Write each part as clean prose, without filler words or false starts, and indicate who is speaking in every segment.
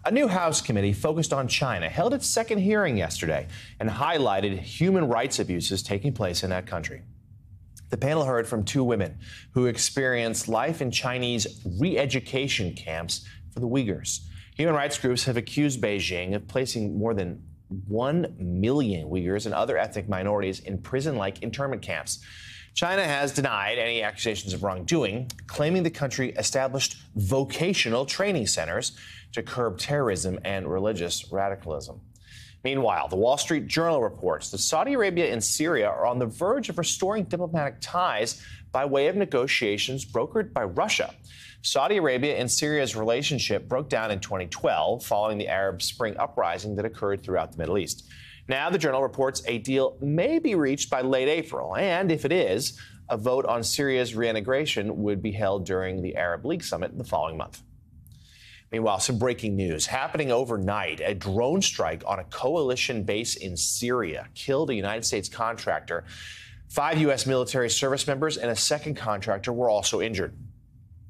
Speaker 1: A new House committee focused on China held its second hearing yesterday and highlighted human rights abuses taking place in that country. The panel heard from two women who experienced life in Chinese re-education camps for the Uyghurs. Human rights groups have accused Beijing of placing more than 1 million Uyghurs and other ethnic minorities in prison-like internment camps. China has denied any accusations of wrongdoing, claiming the country established vocational training centers to curb terrorism and religious radicalism. Meanwhile, the Wall Street Journal reports that Saudi Arabia and Syria are on the verge of restoring diplomatic ties by way of negotiations brokered by Russia. Saudi Arabia and Syria's relationship broke down in 2012 following the Arab Spring uprising that occurred throughout the Middle East. Now, the Journal reports a deal may be reached by late April, and if it is, a vote on Syria's reintegration would be held during the Arab League summit the following month. Meanwhile, some breaking news happening overnight. A drone strike on a coalition base in Syria killed a United States contractor. 5 U.S. military service members and a second contractor were also injured.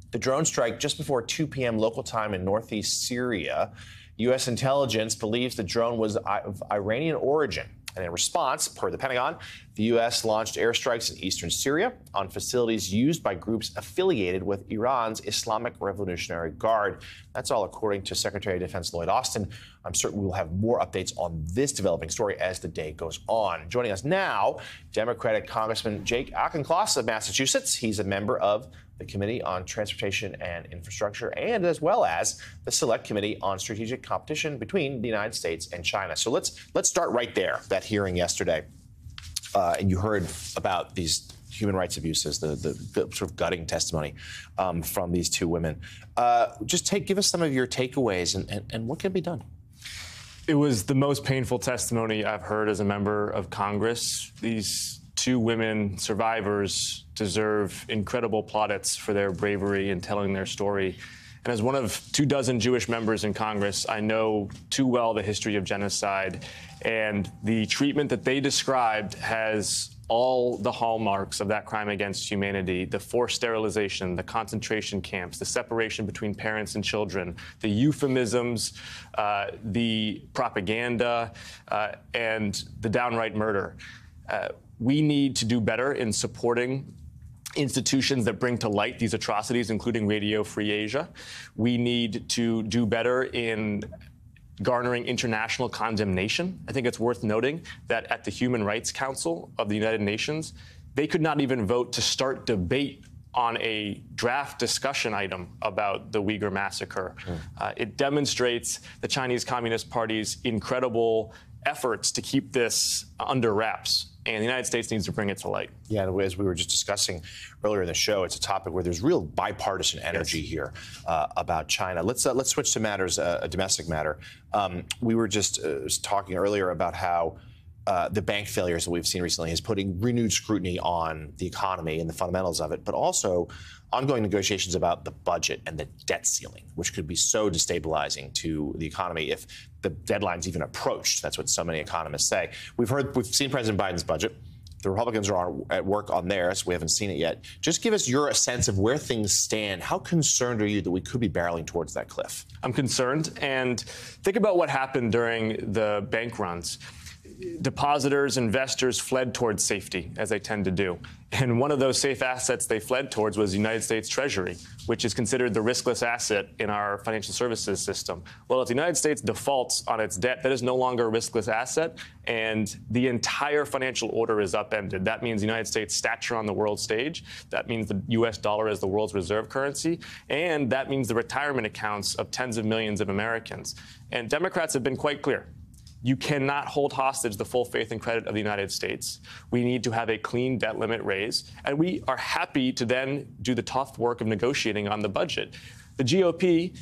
Speaker 1: The drone strike just before 2 p.m. local time in northeast Syria. U.S. intelligence believes the drone was of Iranian origin. And in response, per the Pentagon, the U.S. launched airstrikes in eastern Syria on facilities used by groups affiliated with Iran's Islamic Revolutionary Guard. That's all according to Secretary of Defense Lloyd Austin. I'm certain we will have more updates on this developing story as the day goes on. Joining us now, Democratic Congressman Jake Auchincloss of Massachusetts. He's a member of the Committee on Transportation and Infrastructure, and as well as the Select Committee on Strategic Competition between the United States and China. So let's start right there, that hearing yesterday. And you heard about these human rights abuses, the sort of gutting testimony from these two women. Give us some of your takeaways and what can be done.
Speaker 2: It was the most painful testimony I've heard as a member of Congress. These two women survivors deserve incredible plaudits for their bravery in telling their story. And as one of 24 Jewish members in Congress, I know too well the history of genocide, and the treatment that they described has all the hallmarks of that crime against humanity: the forced sterilization, the concentration camps, the separation between parents and children, the euphemisms, the propaganda, and the downright murder. We need to do better in supporting institutions that bring to light these atrocities, including Radio Free Asia. We need to do better in garnering international condemnation. I think it's worth noting that at the Human Rights Council of the United Nations, they could not even vote to start debate on a draft discussion item about the Uyghur massacre. It demonstrates the Chinese Communist Party's incredible efforts to keep this under wraps. And the United States needs to bring it to light.
Speaker 1: Yeah, as we were just discussing earlier in the show, it's a topic where there's real bipartisan energy here about China. Let's switch to matters, a domestic matter. We were just talking earlier about how the bank failures that we've seen recently is putting renewed scrutiny on the economy and the fundamentals of it, but also ongoing negotiations about the budget and the debt ceiling, which could be so destabilizing to the economy if the deadline's even approached. That's what so many economists say. We've seen President Biden's budget. The Republicans are at work on theirs. We haven't seen it yet. Just give us your sense of where things stand. How concerned are you that we could be barreling towards that cliff?
Speaker 2: I'm concerned, and think about what happened during the bank runs. Depositors, investors fled towards safety, as they tend to do. And one of those safe assets they fled towards was the United States Treasury, which is considered the riskless asset in our financial services system. Well, if the United States defaults on its debt, that is no longer a riskless asset, and the entire financial order is upended. That means the United States' stature on the world stage. That means the U.S. dollar is the world's reserve currency. And that means the retirement accounts of tens of millions of Americans. And Democrats have been quite clear. You cannot hold hostage the full faith and credit of the United States. We need to have a clean debt limit raise, and we are happy to then do the tough work of negotiating on the budget. The GOP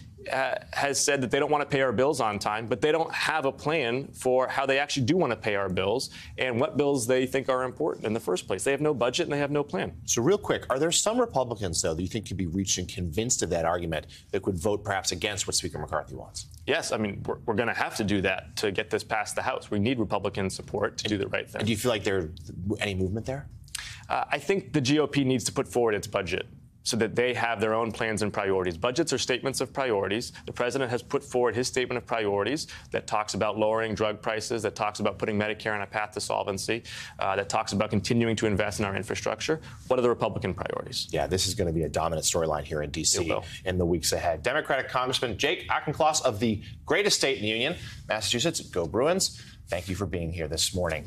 Speaker 2: has said that they don't want to pay our bills on time, but they don't have a plan for how they actually do want to pay our bills and what bills they think are important in the first place. They have no budget and they have no plan.
Speaker 1: So real quick, are there some Republicans, though, that you think could be reached and convinced of that argument that could vote perhaps against what Speaker McCarthy wants?
Speaker 2: Yes, I mean, we're going to have to do that to get this past the House. We need Republican support to do the right thing.
Speaker 1: And do you feel like there's any movement there?
Speaker 2: I think the GOP needs to put forward its budget. so that they have their own plans and priorities. Budgets are statements of priorities. The president has put forward his statement of priorities that talks about lowering drug prices, that talks about putting Medicare on a path to solvency, that talks about continuing to invest in our infrastructure. What are the Republican priorities?
Speaker 1: Yeah, this is going to be a dominant storyline here in D.C. in the weeks ahead. Democratic Congressman Jake Auchincloss of the greatest state in the union, Massachusetts. Go Bruins. Thank you for being here this morning.